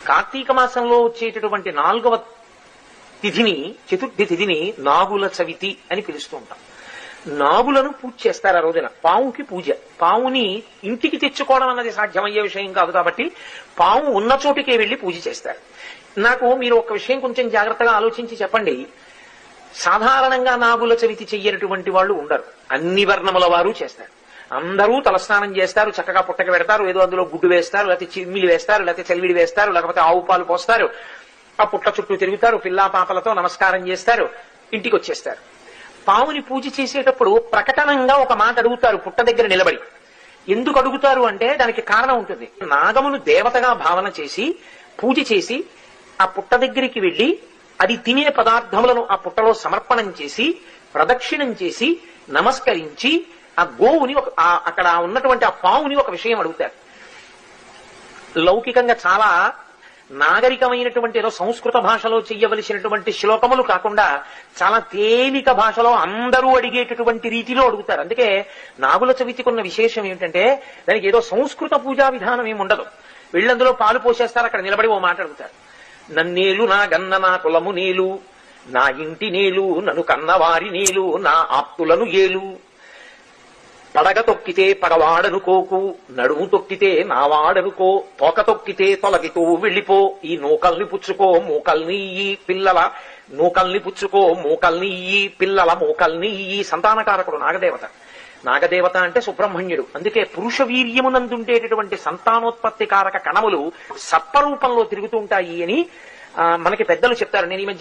కార్తీక మాసంలో వచ్చేటటువంటి 4వ తిథిని, చతుర్థి తిథిని నాగుల చవితి అని పిలుస్తూ ఉంటాం. నాగులను పూజ చేస్తారు ఆ రోజున. పావుకి పూజ. పావుని ఇంటికి తెచ్చుకోవడం అన్నది సాధ్యమయ్యే విషయం కాదు కాబట్టి పావు ఉన్న చోటికే వెళ్లి పూజ చేస్తారు. నాకు మీరు ఒక విషయం కొంచెం జాగ్రత్తగా ఆలోచించి చెప్పండి. సాధారణంగా నాగుల చవితి చెయ్యనటువంటి వాళ్ళు ఉండరు. అన్ని వర్ణముల వారు చేస్తారు. అందరూ తలస్నానం చేస్తారు, చక్కగా పుట్టక పెడతారు, ఏదో అందులో గుడ్డు వేస్తారు, లేకపోతే చిమ్మిలి వేస్తారు, లేకపోతే చలివిడి వేస్తారు, లేకపోతే ఆవు పాలు పోస్తారు, ఆ పుట్ట చుట్టూ తిరుగుతారు, పిల్లా పాపలతో నమస్కారం చేస్తారు, ఇంటికి వచ్చేస్తారు. పావుని పూజ చేసేటప్పుడు ప్రకటనంగా ఒక మాట అడుగుతారు పుట్ట దగ్గర నిలబడి. ఎందుకు అడుగుతారు అంటే దానికి కారణం ఉంటుంది. నాగమును దేవతగా భావన చేసి పూజ చేసి ఆ పుట్ట దగ్గరికి వెళ్లి అది తినే పదార్థములను ఆ పుట్టలో సమర్పణం చేసి ప్రదక్షిణం చేసి నమస్కరించి ఆ గోవుని అక్కడ ఉన్నటువంటి ఆ పావుని ఒక విషయం అడుగుతారు. లౌకికంగా చాలా నాగరికమైనటువంటి ఏదో సంస్కృత భాషలో చెయ్యవలసినటువంటి శ్లోకములు కాకుండా చాలా తేలిక భాషలో అందరూ అడిగేటటువంటి రీతిలో అడుగుతారు. అందుకే నాగుల చవితికి ఉన్న విశేషం ఏమిటంటే దానికి ఏదో సంస్కృత పూజా విధానం ఏమి ఉండదు. వీళ్ళందులో పాలు పోసేస్తారు, అక్కడ నిలబడి ఓ మాట అడుగుతారు. నన్నేలు నా గన్న నా కులము నేలు, నా ఇంటి నేలు, నన్ను కన్నవారి నేలు, నా ఆప్తులను ఏలు, పడగ తొక్కితే పగవాడనుకోకు, నడుము తొక్కితే నావాడనుకో, తోక తొక్కితే తొలగితూ వెళ్ళిపో, ఈ నూకల్ని పుచ్చుకో మూకల్ని ఇయ్యి పిల్లల, నూకల్ని పుచ్చుకో మూకల్ని ఇయ్యి పిల్లల మూకల్ని ఇయ్యి. సంతానకారకుడు నాగదేవత. నాగదేవత అంటే సుబ్రహ్మణ్యుడు. అందుకే పురుష వీర్యమునందుండేటటువంటి సంతానోత్పత్తి కారక కణములు సర్పరూపంలో తిరుగుతూ ఉంటాయి అని మనకి పెద్దలు చెప్తారు. నేను ఈ మధ్య